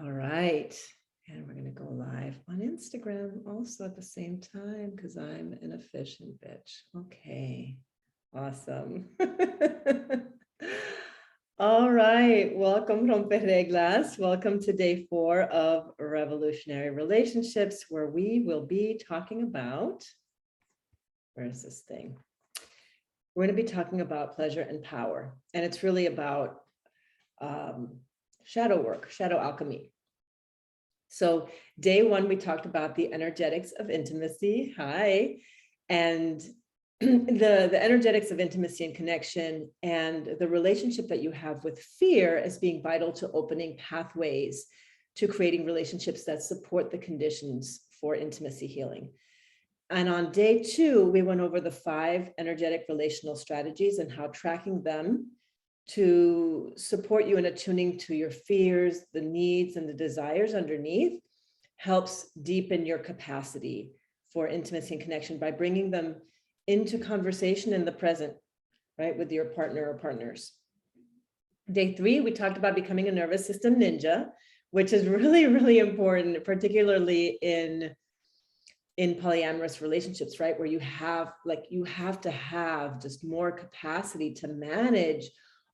All right. And we're going to go live on Instagram also at the same time because I'm an efficient bitch. Okay. Awesome. All right. Welcome, Rompereglas. Welcome to day 4 of Revolutionary Relationships, where we will be talking about, where is this thing? We're going to be talking about pleasure and power. And it's really about shadow work, shadow alchemy. So day 1, we talked about the energetics of intimacy. Hi. And the energetics of intimacy and connection, and the relationship that you have with fear as being vital to opening pathways to creating relationships that support the conditions for intimacy healing. And on day 2, we went over the 5 energetic relational strategies and how tracking them to support you in attuning to your fears, the needs, and the desires underneath helps deepen your capacity for intimacy and connection by bringing them into conversation in the present, right, with your partner or partners. Day 3, we talked about becoming a nervous system ninja, which is really, really important, particularly in polyamorous relationships, right, where you have to have just more capacity to manage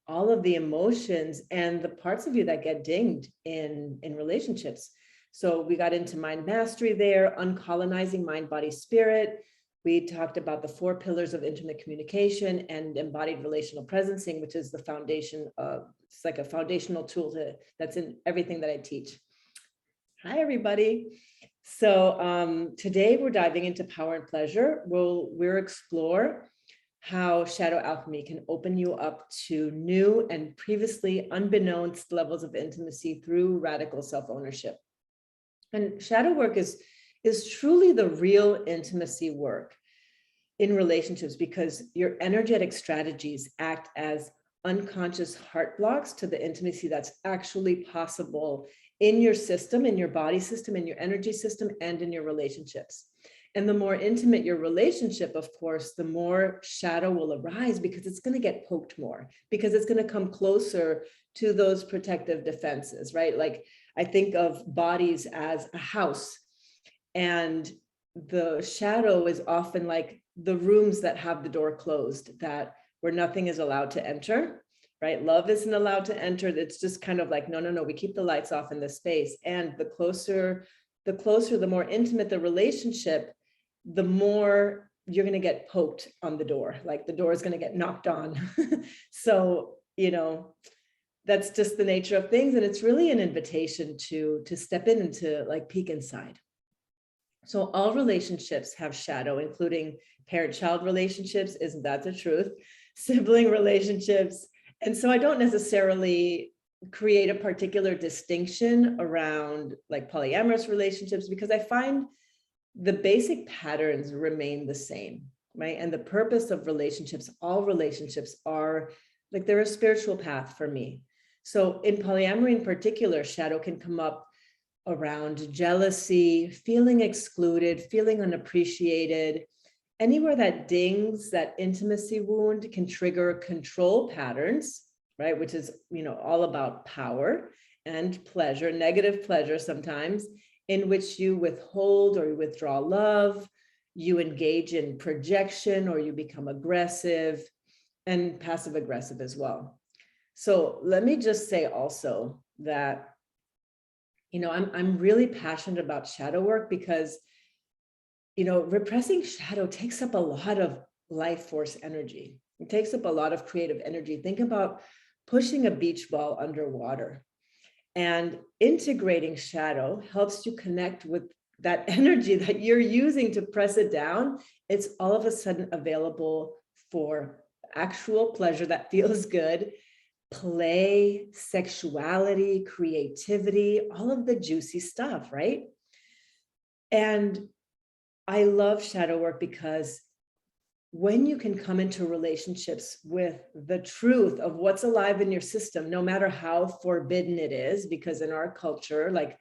all of the emotions and the parts of you that get dinged in relationships. So we got into mind mastery there, uncolonizing mind, body, spirit. We talked about the 4 pillars of intimate communication and embodied relational presencing, which is the foundation of, it's like a foundational tool that's in everything that I teach. Hi, everybody. So today we're diving into power and pleasure. We'll explore how shadow alchemy can open you up to new and previously unbeknownst levels of intimacy through radical self-ownership. And shadow work is truly the real intimacy work in relationships, because your energetic strategies act as unconscious heart blocks to the intimacy that's actually possible in your system, in your body system, in your energy system, and in your relationships. And the more intimate your relationship, of course, the more shadow will arise, because it's going to get poked more, because it's going to come closer to those protective defenses, right? Like I think of bodies as a house, and the shadow is often like the rooms that have the door closed, that where nothing is allowed to enter, right? Love isn't allowed to enter. It's just kind of like, no, we keep the lights off in this space. And the closer, the more intimate the relationship, the more you're going to get poked on the door, like the door is going to get knocked on. So, that's just the nature of things. And it's really an invitation to step in and to like peek inside. So all relationships have shadow, including parent-child relationships, isn't that the truth? Sibling relationships. And so I don't necessarily create a particular distinction around like polyamorous relationships, because I find the basic patterns remain the same, right? And the purpose of relationships, all relationships are like, they're a spiritual path for me. So in polyamory in particular, shadow can come up around jealousy, feeling excluded, feeling unappreciated. Anywhere that dings that intimacy wound can trigger control patterns, right? Which is, all about power and pleasure, negative pleasure sometimes, in which you withhold or you withdraw love, you engage in projection, or you become aggressive and passive aggressive as well. So let me just say also that, I'm really passionate about shadow work because, repressing shadow takes up a lot of life force energy. It takes up a lot of creative energy. Think about pushing a beach ball underwater. And integrating shadow helps you connect with that energy that you're using to press it down. It's all of a sudden available for actual pleasure that feels good, play, sexuality, creativity, all of the juicy stuff, right? And I love shadow work because when you can come into relationships with the truth of what's alive in your system, no matter how forbidden it is, because in our culture, like,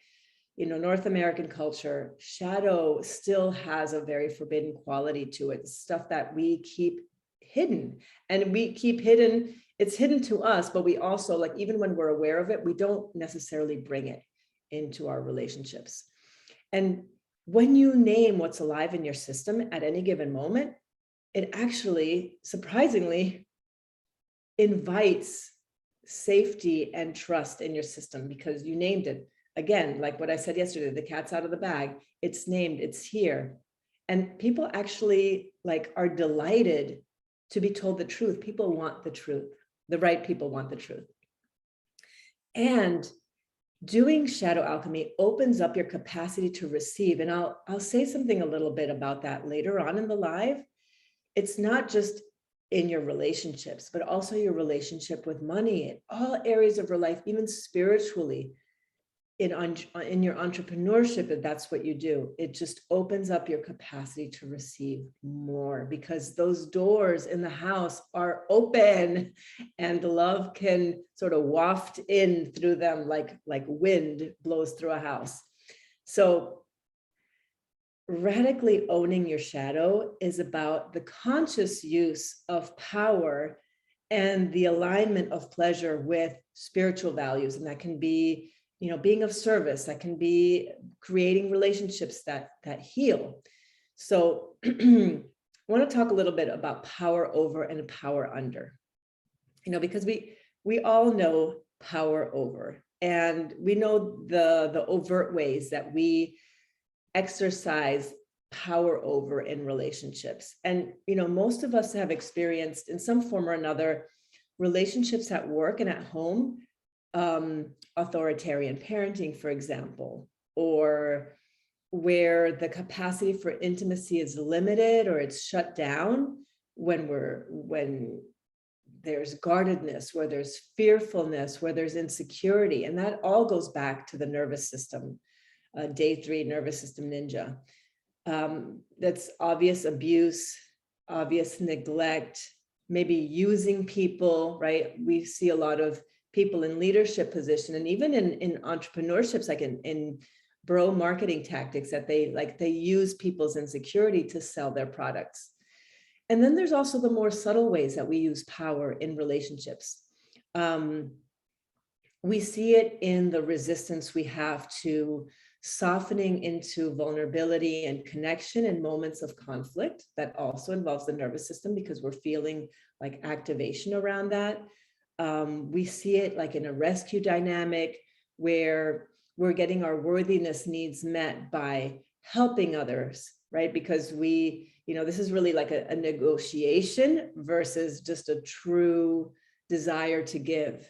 North American culture, shadow still has a very forbidden quality to it. Stuff that we keep hidden, and we keep hidden. It's hidden to us, but we also, like, even when we're aware of it, we don't necessarily bring it into our relationships. And when you name what's alive in your system at any given moment, it actually, surprisingly, invites safety and trust in your system because you named it. Again, like what I said yesterday, the cat's out of the bag, it's named, it's here. And people actually like are delighted to be told the truth. People want the truth. The right people want the truth. And doing shadow alchemy opens up your capacity to receive. And I'll say something a little bit about that later on in the live. It's not just in your relationships, but also your relationship with money in all areas of your life, even spiritually, in your entrepreneurship, if that's what you do. It just opens up your capacity to receive more because those doors in the house are open and the love can sort of waft in through them like wind blows through a house. So radically owning your shadow is about the conscious use of power and the alignment of pleasure with spiritual values. And that can be, being of service, that can be creating relationships that heal. So I want to talk a little bit about power over and power under, because we all know power over, and we know the overt ways that we exercise power over in relationships. And, most of us have experienced in some form or another relationships at work and at home, authoritarian parenting, for example, or where the capacity for intimacy is limited or it's shut down when there's guardedness, where there's fearfulness, where there's insecurity. And that all goes back to the nervous system. Day 3 nervous system ninja. That's obvious abuse, obvious neglect, maybe using people, right? We see a lot of people in leadership position and even in entrepreneurships, like in bro marketing tactics, that they use people's insecurity to sell their products. And then there's also the more subtle ways that we use power in relationships. We see it in the resistance we have to softening into vulnerability and connection in moments of conflict. That also involves the nervous system because we're feeling like activation around that. We see it like in a rescue dynamic where we're getting our worthiness needs met by helping others, right? Because this is really like a negotiation versus just a true desire to give.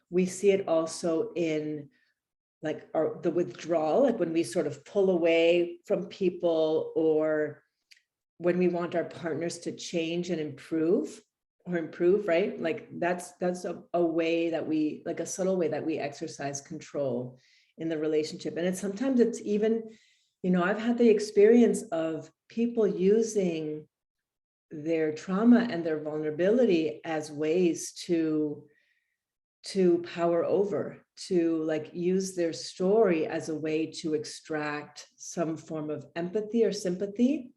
We see it also in like the withdrawal, like when we sort of pull away from people, or when we want our partners to change and improve, right? Like that's a way that we, like a subtle way that we exercise control in the relationship. And sometimes it's even, I've had the experience of people using their trauma and their vulnerability as ways to power over, to like use their story as a way to extract some form of empathy or sympathy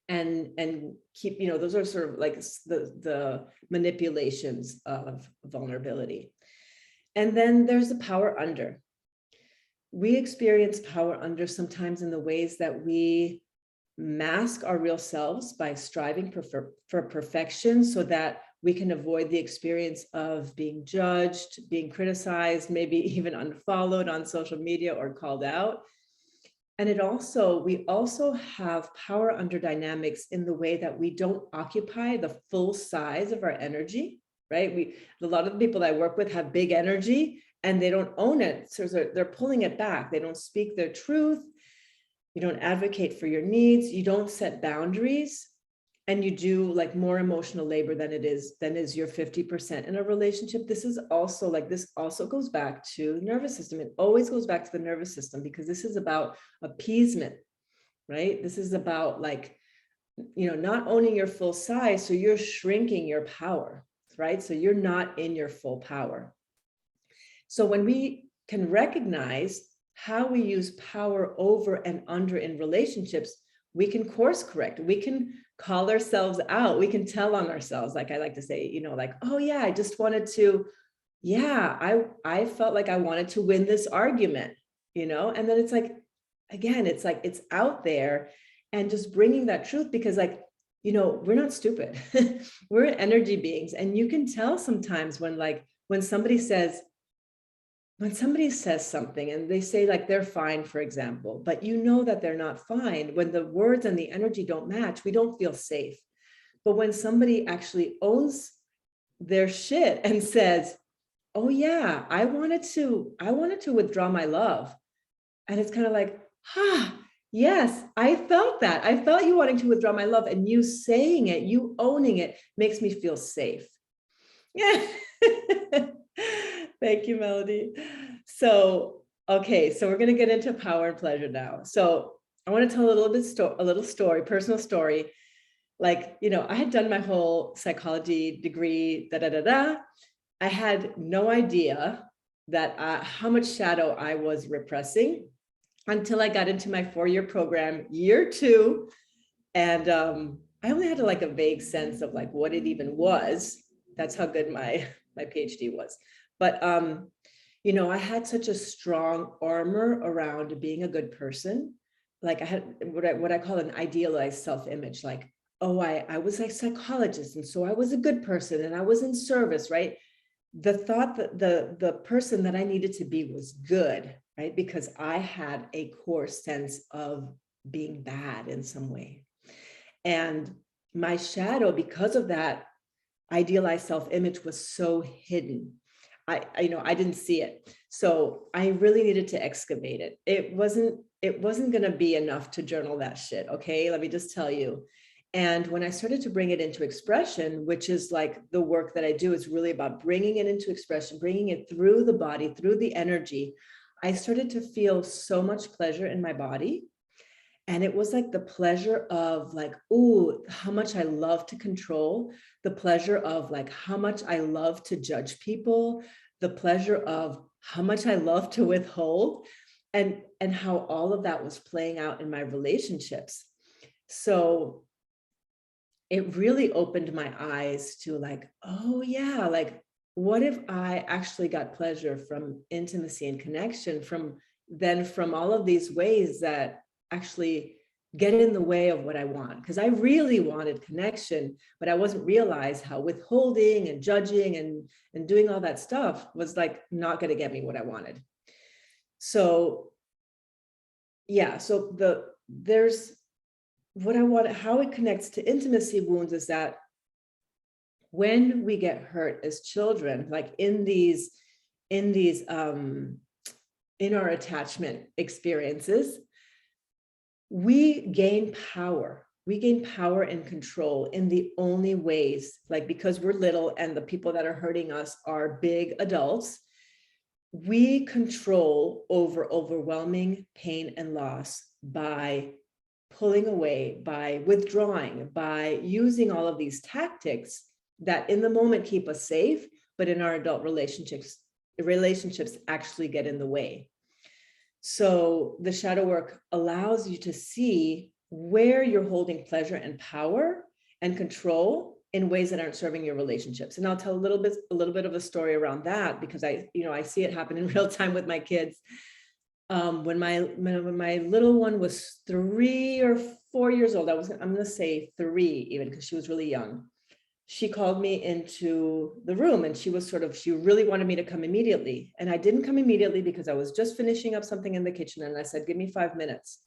and keep, those are sort of like the manipulations of vulnerability. And then there's the power under. We experience power under sometimes in the ways that we mask our real selves by striving for perfection so that we can avoid the experience of being judged, being criticized, maybe even unfollowed on social media or called out. And we also have power under dynamics in the way that we don't occupy the full size of our energy, right? A lot of the people I work with have big energy and they don't own it. So they're pulling it back. They don't speak their truth. You don't advocate for your needs. You don't set boundaries. And you do like more emotional labor than is your 50% in a relationship. This also goes back to the nervous system. It always goes back to the nervous system because this is about appeasement, right? This is about like, not owning your full size. So you're shrinking your power, right? So you're not in your full power. So when we can recognize how we use power over and under in relationships, we can course correct. We can call ourselves out. We can tell on ourselves. Like I like to say, like, oh yeah, I felt like I wanted to win this argument. and then it's like, again, it's like, it's out there, and just bringing that truth, because like, we're not stupid. We're energy beings. And you can tell sometimes when somebody says something and they say like they're fine, for example, but that they're not fine, when the words and the energy don't match, we don't feel safe. But when somebody actually owns their shit and says, oh yeah, I wanted to withdraw my love. And it's kind of like, yes, I felt that. I felt you wanting to withdraw my love, and you saying it, you owning it, makes me feel safe. Yeah. Thank you, Melody. So, okay, so we're going to get into power and pleasure now. So I want to tell a little story, personal story. Like, I had done my whole psychology degree, I had no idea that how much shadow I was repressing until I got into my 4-year program, year 2. And I only had like a vague sense of like what it even was. That's how good my PhD was. But, I had such a strong armor around being a good person. Like I had what I call an idealized self-image. Like, oh, I was a psychologist, and so I was a good person, and I was in service, right? The thought that the person that I needed to be was good, right? Because I had a core sense of being bad in some way. And my shadow, because of that idealized self-image, was so hidden. I didn't see it. So I really needed to excavate it. It wasn't going to be enough to journal that shit. Okay. Let me just tell you. And when I started to bring it into expression, which is like the work that I do, is really about bringing it into expression, bringing it through the body, through the energy, I started to feel so much pleasure in my body. And it was like the pleasure of like, ooh, how much I love to control, the pleasure of like how much I love to judge people, the pleasure of how much I love to withhold, and how all of that was playing out in my relationships. So it really opened my eyes to like, oh yeah, like what if I actually got pleasure from intimacy and connection, from all of these ways that actually get in the way of what I want? Because I really wanted connection, but I wasn't realize how withholding and judging and doing all that stuff was like not going to get me what I wanted. So yeah, so there's what I want, how it connects to intimacy wounds is that when we get hurt as children, like in our attachment experiences, we gain power. We gain power and control in the only ways, like because we're little and the people that are hurting us are big adults, we control over overwhelming pain and loss by pulling away, by withdrawing, by using all of these tactics that in the moment keep us safe, but in our adult relationships actually get in the way. So the shadow work allows you to see where you're holding pleasure and power and control in ways that aren't serving your relationships. And I'll tell a little bit of a story around that, because I see it happen in real time with my kids. When my little one was 3 or 4 years old, I'm going to say 3 even, because she was really young. She called me into the room, and she really wanted me to come immediately. And I didn't come immediately because I was just finishing up something in the kitchen. And I said, give me 5 minutes.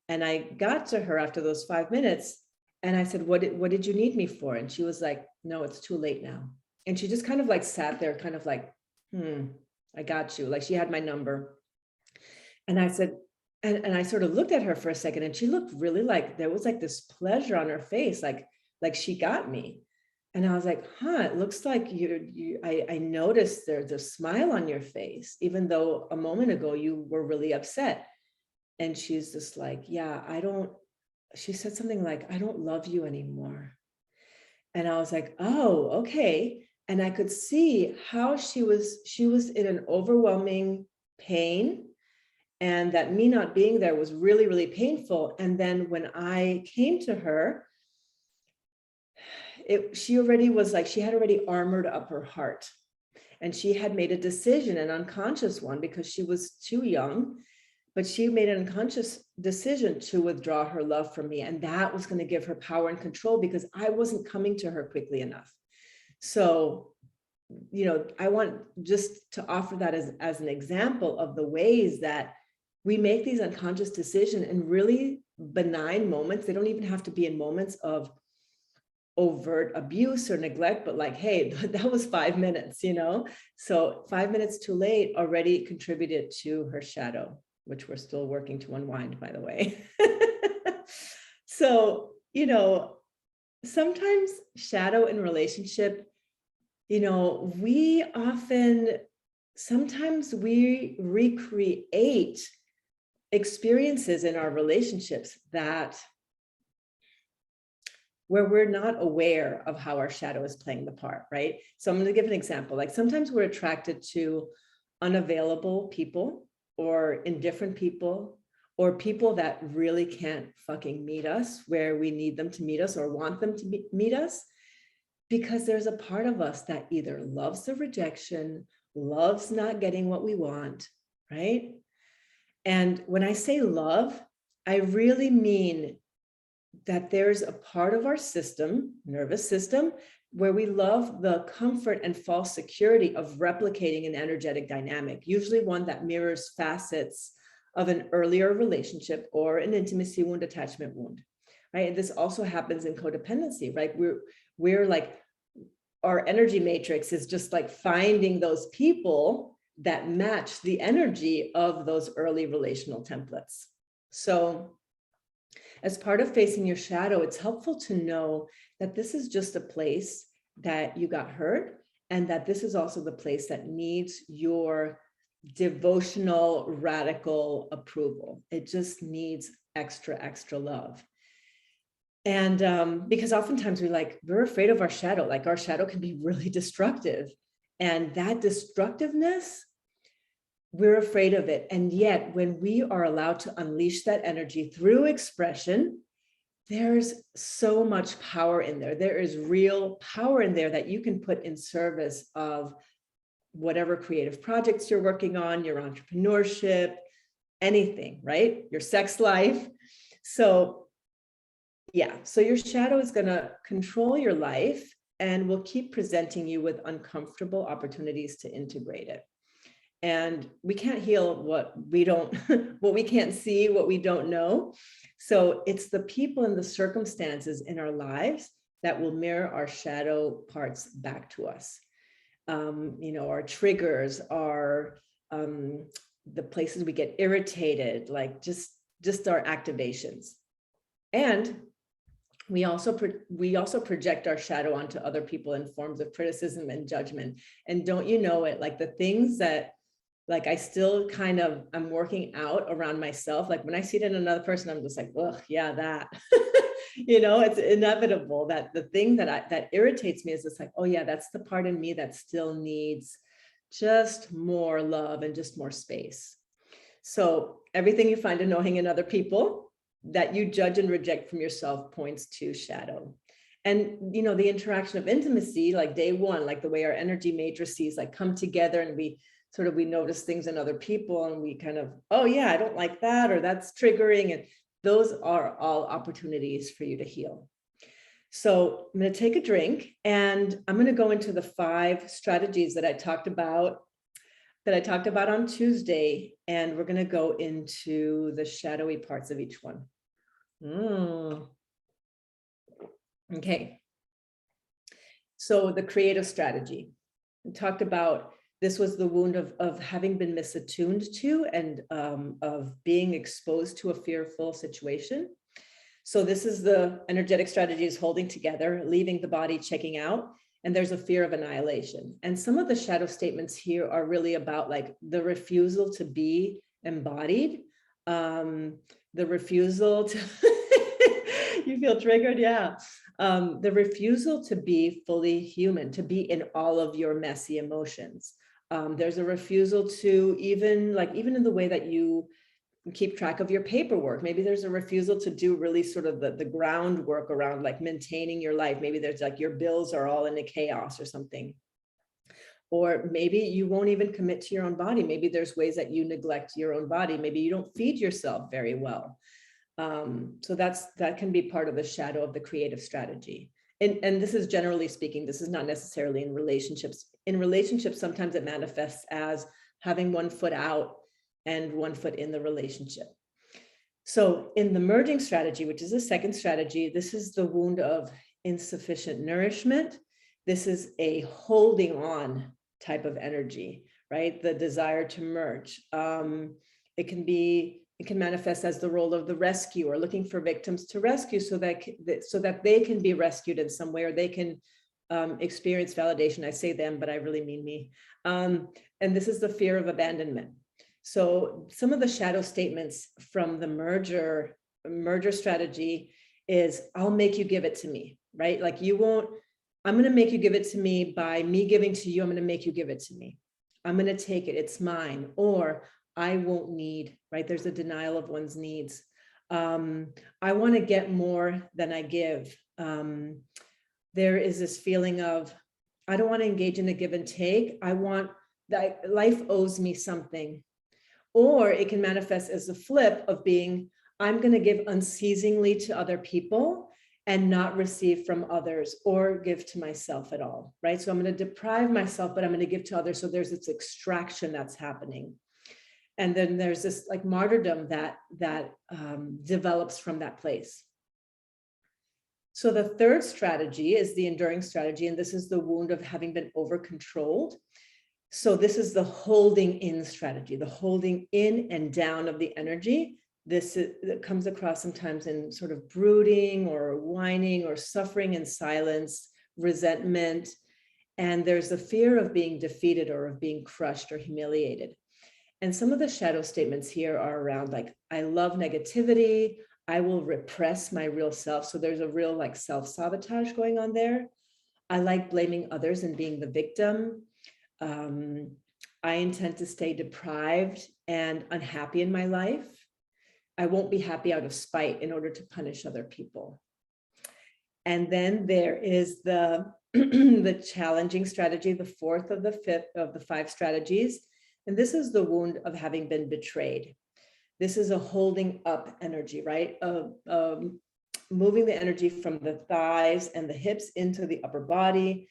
And I got to her after those 5 minutes, and I said, what did you need me for? And she was like, no, it's too late now. And she just kind of like sat there, kind of like, I got you. Like she had my number. And I said, and I sort of looked at her for a second, and she looked really like there was like this pleasure on her face, like she got me. And I was like, it looks like I noticed there's a smile on your face, even though a moment ago you were really upset. And she's just like, yeah, she said something like, I don't love you anymore. And I was like, oh, okay. And I could see how she was in an overwhelming pain, and that me not being there was really, really painful. And then when I came to her, she had already armored up her heart, and she had made a decision, an unconscious one, because she was too young, but she made an unconscious decision to withdraw her love from me. And that was going to give her power and control because I wasn't coming to her quickly enough. So, I want just to offer that as an example of the ways that we make these unconscious decisions in really benign moments. They don't even have to be in moments of overt abuse or neglect, but like, hey, that was 5 minutes, So 5 minutes too late already contributed to her shadow, which we're still working to unwind, by the way. So, sometimes shadow in relationship, sometimes we recreate experiences in our relationships where we're not aware of how our shadow is playing the part, right? So I'm going to give an example. Like sometimes we're attracted to unavailable people or indifferent people or people that really can't fucking meet us where we need them to meet us or want them to meet us, because there's a part of us that either loves the rejection, loves not getting what we want, right? And when I say love, I really mean that there's a part of our system, nervous system, where we love the comfort and false security of replicating an energetic dynamic, usually one that mirrors facets of an earlier relationship or an intimacy wound, attachment wound, right? And this also happens in codependency, right? We're like, our energy matrix is just like finding those people that match the energy of those early relational templates. So as part of facing your shadow, it's helpful to know that this is just a place that you got hurt, and that this is also the place that needs your devotional, radical approval. It just needs extra love. And because oftentimes we're afraid of our shadow, like our shadow can be really destructive. And that destructiveness, we're afraid of it. And yet when we are allowed to unleash that energy through expression, there's so much power in there. There is real power in there that you can put in service of whatever creative projects you're working on, your entrepreneurship, anything, right? Your sex life. So yeah, so your shadow is going to control your life and will keep presenting you with uncomfortable opportunities to integrate it. And we can't heal what we can't see, what we don't know. So it's the people and the circumstances in our lives that will mirror our shadow parts back to us. Our triggers are the places we get irritated, like just our activations. And we also project our shadow onto other people in forms of criticism and judgment. And don't you know it, like the things that like I still I'm working out around myself. Like when I see it in another person, I'm just like, ugh, yeah, that. It's inevitable that the thing that irritates me is just like, oh yeah, that's the part in me that still needs just more love and just more space. So everything you find annoying in other people that you judge and reject from yourself points to shadow. And, the interaction of intimacy, like day one, like the way our energy matrices like come together and we notice things in other people and we oh yeah, I don't like that, or that's triggering. And those are all opportunities for you to heal. So I'm going to take a drink and I'm going to go into the 5 strategies that I talked about on Tuesday. And we're going to go into the shadowy parts of each one. Okay. So the creative strategy. We talked about this was the wound of having been misattuned to and of being exposed to a fearful situation. So this is the energetic strategies: holding together, leaving the body, checking out, and there's a fear of annihilation. And some of the shadow statements here are really about like the refusal to be embodied, the refusal to, you feel triggered? Yeah. The refusal to be fully human, to be in all of your messy emotions. There's a refusal to even in the way that you keep track of your paperwork. Maybe there's a refusal to do really sort of the groundwork around like maintaining your life. Maybe there's like your bills are all in a chaos or something. Or maybe you won't even commit to your own body. Maybe there's ways that you neglect your own body. Maybe you don't feed yourself very well. So that can be part of the shadow of the creative strategy. And this is generally speaking, this is not necessarily in relationships. In relationships, sometimes it manifests as having one foot out and one foot in the relationship. So in the merging strategy, which is the second strategy, this is the wound of insufficient nourishment. This is a holding on type of energy, right? The desire to merge. It can manifest as the role of the rescuer, looking for victims to rescue so that they can be rescued in some way, or they can experience validation. I say them, but I really mean me. And this is the fear of abandonment. So some of the shadow statements from the merger strategy is, I'll make you give it to me, right? Like I'm going to make you give it to me by me giving to you. I'm going to make you give it to me. I'm going to take it. It's mine. Or I won't need, right? There's a denial of one's needs. I want to get more than I give. There is this feeling of, I don't want to engage in a give and take. I want that life owes me something. Or it can manifest as the flip of being, I'm going to give unceasingly to other people and not receive from others or give to myself at all, right? So I'm going to deprive myself, but I'm going to give to others. So there's this extraction that's happening. And then there's this like martyrdom that develops from that place. So the third strategy is the enduring strategy. And this is the wound of having been over-controlled. So this is the holding in strategy, the holding in and down of the energy. That comes across sometimes in sort of brooding or whining or suffering in silence, resentment. And there's the fear of being defeated or of being crushed or humiliated. And some of the shadow statements here are around like, I love negativity. I will repress my real self. So there's a real like self-sabotage going on there. I like blaming others and being the victim. I intend to stay deprived and unhappy in my life. I won't be happy out of spite in order to punish other people. And then there is the, the challenging strategy, the fourth of the fifth of the five strategies. And this is the wound of having been betrayed. This is a holding up energy, right? Moving the energy from the thighs and the hips into the upper body.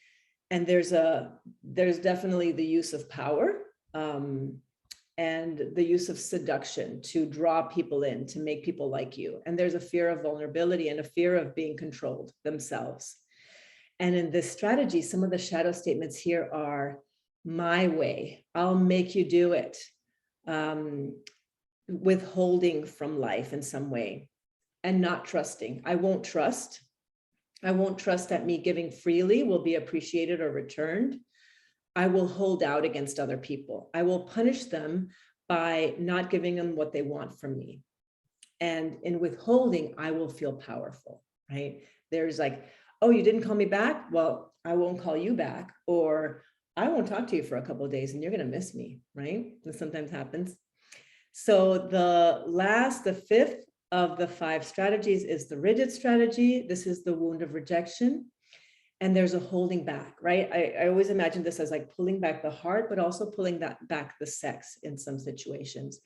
And there's definitely the use of power and the use of seduction to draw people in, to make people like you. And there's a fear of vulnerability and a fear of being controlled themselves. And in this strategy, some of the shadow statements here are, my way, I'll make you do it. Withholding from life in some way and not trusting. I won't trust that me giving freely will be appreciated or returned. I will hold out against other people. I will punish them by not giving them what they want from me. And in withholding, I will feel powerful, right? There's like, oh, you didn't call me back? Well, I won't call you back, or I won't talk to you for a couple of days and you're going to miss me, right? This sometimes happens. So the fifth of the five strategies is the rigid strategy. This is the wound of rejection. And there's a holding back, right? I always imagine this as like pulling back the heart, but also pulling back the sex in some situations.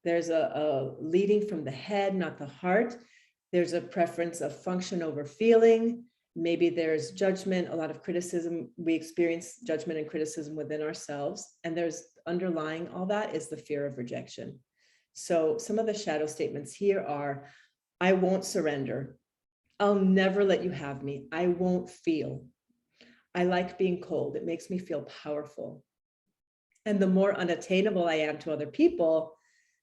There's a leading from the head, not the heart. There's a preference of function over feeling. Maybe there's judgment, a lot of criticism. We experience judgment and criticism within ourselves. And there's underlying all that is the fear of rejection. So some of the shadow statements here are, I won't surrender. I'll never let you have me. I won't feel. I like being cold. It makes me feel powerful. And the more unattainable I am to other people,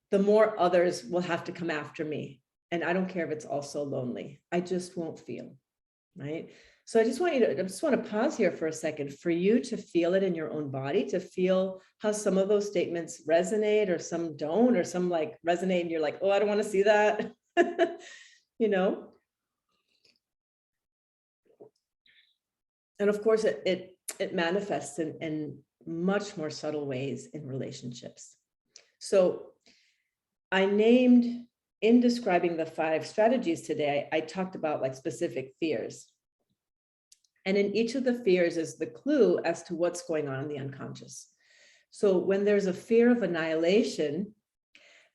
the more others will have to come after me. And I don't care if it's also lonely. I just won't feel, right? So I just want to pause here for a second for you to feel it in your own body, to feel how some of those statements resonate or some don't, or some like resonate and you're like, oh, I don't want to see that, you know? And of course, it manifests in much more subtle ways in relationships. So I named, in describing the five strategies today, I talked about like specific fears. And in each of the fears is the clue as to what's going on in the unconscious. So when there's a fear of annihilation,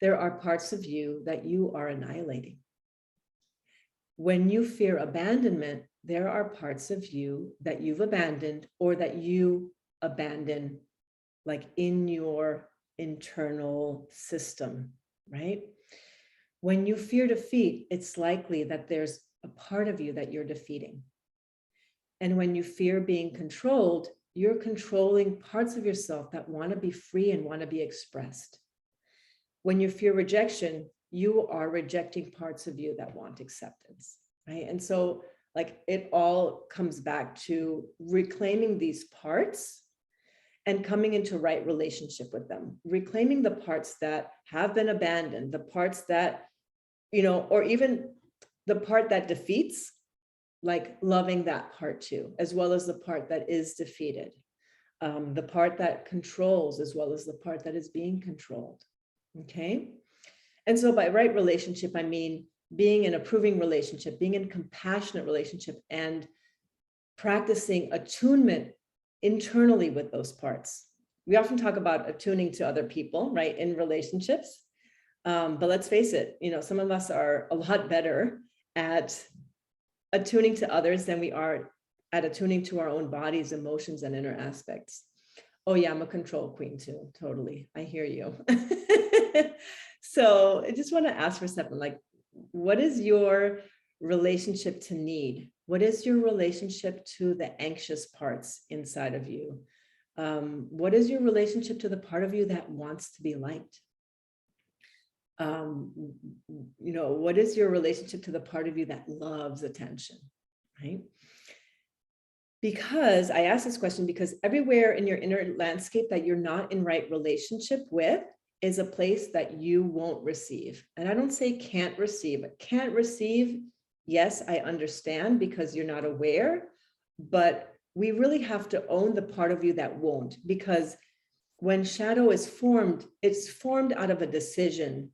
there are parts of you that you are annihilating. When you fear abandonment, there are parts of you that you've abandoned or that you abandon, like in your internal system, right? When you fear defeat, it's likely that there's a part of you that you're defeating. And when you fear being controlled, you're controlling parts of yourself that want to be free and want to be expressed. When you fear rejection, you are rejecting parts of you that want acceptance, right? And so like it all comes back to reclaiming these parts and coming into right relationship with them, reclaiming the parts that have been abandoned, the parts that, you know, or even the part that defeats, like loving that part too, as well as the part that is defeated, the part that controls, as well as the part that is being controlled. Okay. And so by right relationship, I mean being in approving relationship, being in compassionate relationship, and practicing attunement internally with those parts. We often talk about attuning to other people, right, in relationships. But let's face it, you know, some of us are a lot better at attuning to others than we are at attuning to our own bodies, emotions, and inner aspects. Oh yeah, I'm a control queen too. Totally. I hear you. So I just want to ask for something like, what is your relationship to need? What is your relationship to the anxious parts inside of you? What is your relationship to the part of you that wants to be liked? You know, what is your relationship to the part of you that loves attention, right? Because I ask this question because everywhere in your inner landscape that you're not in right relationship with is a place that you won't receive. And I don't say can't receive, but can't receive. Yes, I understand because you're not aware, but we really have to own the part of you that won't, because when shadow is formed, it's formed out of a decision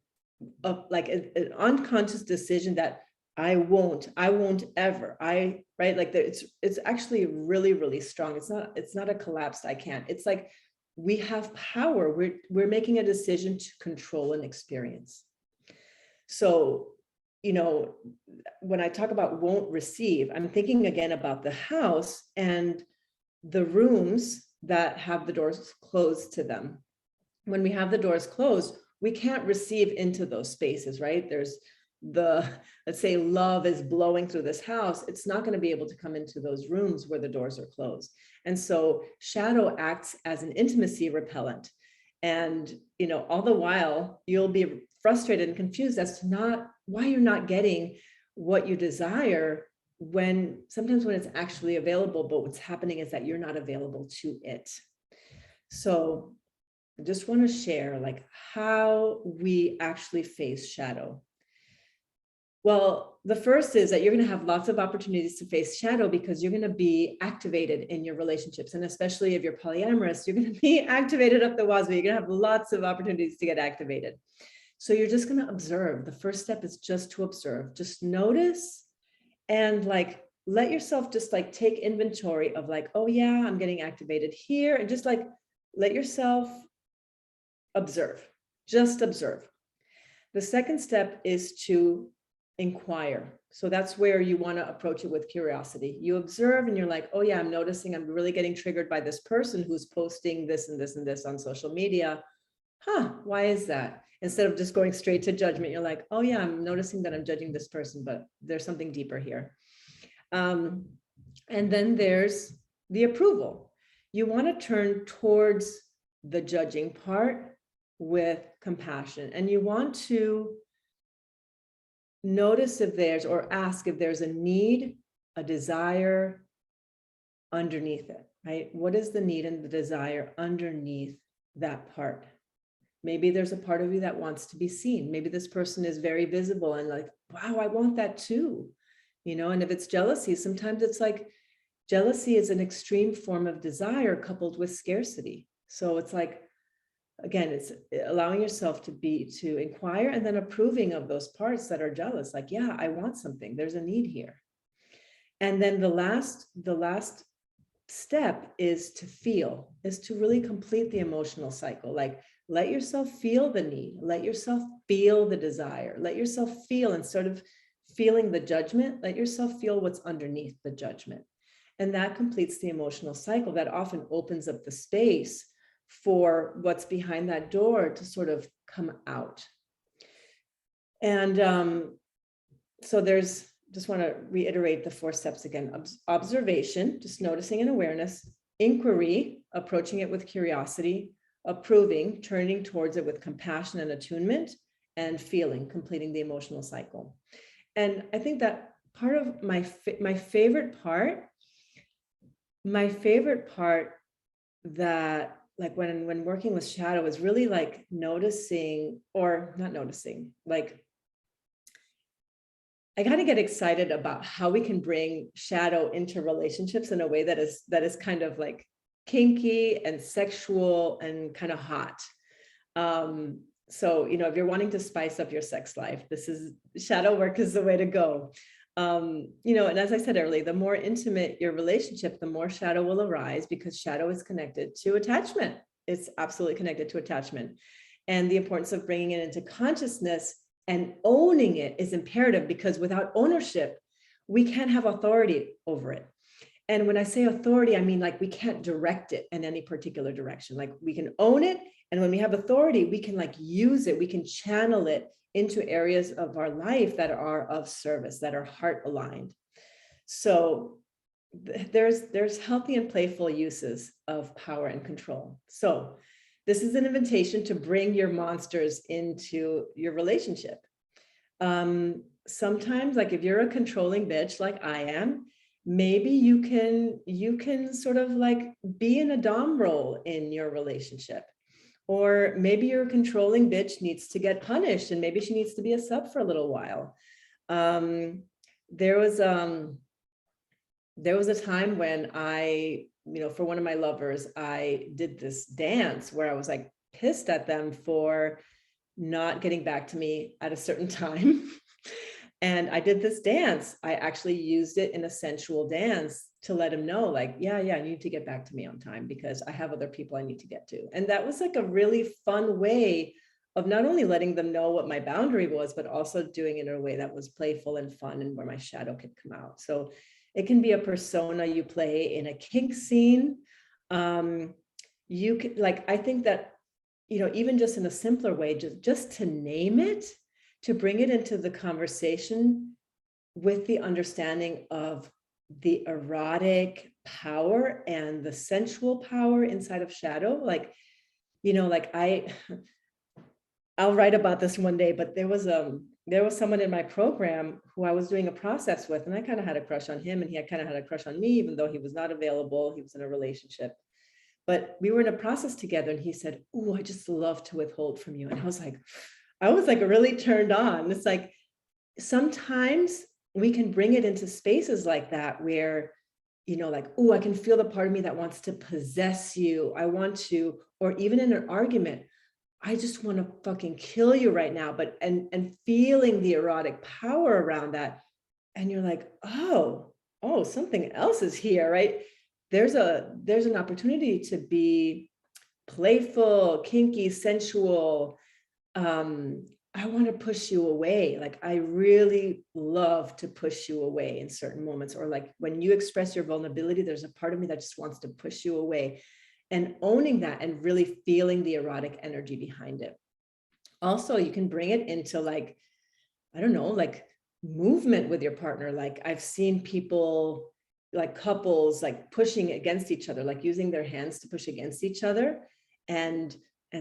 of like an unconscious decision that I won't ever, right? Like it's actually really, really strong. It's not a collapsed I can't. It's like we have power. We're making a decision to control an experience. So, you know, when I talk about won't receive, I'm thinking again about the house and the rooms that have the doors closed to them. When we have the doors closed, we can't receive into those spaces, right? There's let's say love is blowing through this house. It's not going to be able to come into those rooms where the doors are closed. And so shadow acts as an intimacy repellent. And, you know, all the while you'll be frustrated and confused as to why you're not getting what you desire when sometimes when it's actually available, but what's happening is that you're not available to it. So I just want to share like how we actually face shadow. Well, the first is that you're going to have lots of opportunities to face shadow because you're going to be activated in your relationships. And especially if you're polyamorous, you're going to be activated up the wazoo. You're going to have lots of opportunities to get activated. So you're just going to observe. The first step is just to observe, just notice and like, let yourself just like take inventory of like, oh yeah, I'm getting activated here. And just like, let yourself observe, just observe. The second step is to inquire. So that's where you want to approach it with curiosity. You observe and you're like, oh yeah, I'm noticing I'm really getting triggered by this person who's posting this and this and this on social media. Why is that? Instead of just going straight to judgment, you're like, oh yeah, I'm noticing that I'm judging this person, but there's something deeper here. And then there's the approval. You want to turn towards the judging part with compassion, and you want to notice if there's, or ask if there's a need, a desire underneath it, right? What is the need and the desire underneath that part? Maybe there's a part of you that wants to be seen. Maybe this person is very visible and like, wow, I want that too, you know? And if it's jealousy, sometimes it's like, jealousy is an extreme form of desire coupled with scarcity. So it's like, again, it's allowing yourself to inquire and then approving of those parts that are jealous. Like, yeah, I want something. There's a need here. And then the last step is to really complete the emotional cycle. Like, let yourself feel the need, let yourself feel the desire, let yourself feel, instead of feeling the judgment, let yourself feel what's underneath the judgment. And that completes the emotional cycle. That often opens up the space for what's behind that door to sort of come out. And so just want to reiterate the 4 steps again. Observation, just noticing and awareness. Inquiry, approaching it with curiosity. Approving, turning towards it with compassion and attunement. And feeling, completing the emotional cycle. And I think that part of my favorite part that, like, when working with shadow, is really like noticing, or not noticing, like, I got to get excited about how we can bring shadow into relationships in a way that is kind of like kinky and sexual and kind of hot. So, if you're wanting to spice up your sex life, shadow work is the way to go. And as I said earlier, the more intimate your relationship, the more shadow will arise, because shadow is connected to attachment. It's absolutely connected to attachment. And the importance of bringing it into consciousness and owning it is imperative, because without ownership, we can't have authority over it. And when I say authority, I mean, like, we can't direct it in any particular direction. Like, we can own it. And when we have authority, we can like use it, we can channel it into areas of our life that are of service, that are heart aligned. So there's healthy and playful uses of power and control. So this is an invitation to bring your monsters into your relationship. Sometimes, like, if you're a controlling bitch like I am, maybe you can sort of like be in a dom role in your relationship. Or maybe your controlling bitch needs to get punished, and maybe she needs to be a sub for a little while. There was a time when I, for one of my lovers, I did this dance where I was like pissed at them for not getting back to me at a certain time. And I did this dance. I actually used it in a sensual dance to let him know, like, yeah, I need to get back to me on time, because I have other people I need to get to. And that was like a really fun way of not only letting them know what my boundary was, but also doing it in a way that was playful and fun, and where my shadow could come out. So it can be a persona you play in a kink scene. You could, like, I think that, even just in a simpler way, just to name it, to bring it into the conversation with the understanding of the erotic power and the sensual power inside of shadow. Like, like I'll write about this one day, but there was someone in my program who I was doing a process with, and I kind of had a crush on him, and he kind of had a crush on me, even though he was not available. He was in a relationship, but we were in a process together, and he said, "Oh, I just love to withhold from you." And I was like really turned on. It's like, sometimes we can bring it into spaces like that where, like, oh, I can feel the part of me that wants to possess you. I want to, or even in an argument, I just want to fucking kill you right now. But, and feeling the erotic power around that. And you're like, oh, something else is here, right? There's an opportunity to be playful, kinky, sensual. I want to push you away. Like, I really love to push you away in certain moments. Or like when you express your vulnerability, there's a part of me that just wants to push you away, and owning that and really feeling the erotic energy behind it. Also, you can bring it into, like, I don't know, like movement with your partner. Like, I've seen people, like couples, like pushing against each other, like using their hands to push against each other, and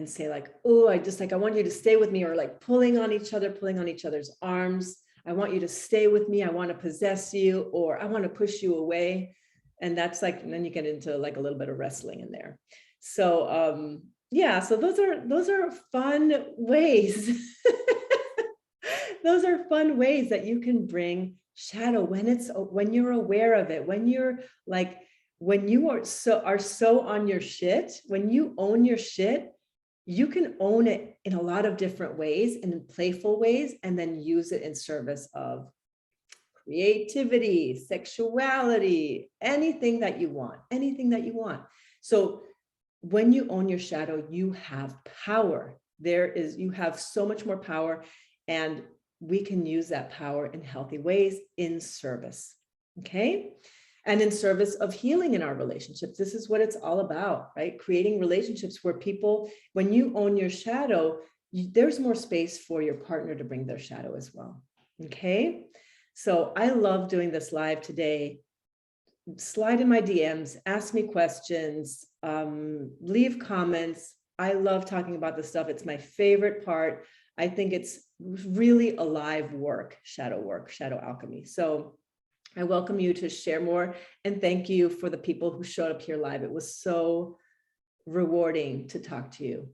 say like, oh, I want you to stay with me, or like pulling on each other's arms. I want you to stay with me. I want to possess you, or I want to push you away. And that's like, and then you get into like a little bit of wrestling in there. So yeah, so those are fun ways. Those are fun ways that you can bring shadow when you're aware of it, when you're like, when you are so on your shit, when you own your shit, you can own it in a lot of different ways and in playful ways, and then use it in service of creativity, sexuality, anything that you want, anything that you want. So when you own your shadow, you have power. You have so much more power, and we can use that power in healthy ways in service. Okay. And in service of healing in our relationships. This is what it's all about, right? Creating relationships where people, when you own your shadow, there's more space for your partner to bring their shadow as well. Okay. So I love doing this live today. Slide in my DMs, ask me questions, leave comments. I love talking about this stuff. It's my favorite part. I think it's really alive work, shadow alchemy. So I welcome you to share more, and thank you for the people who showed up here live. It was so rewarding to talk to you.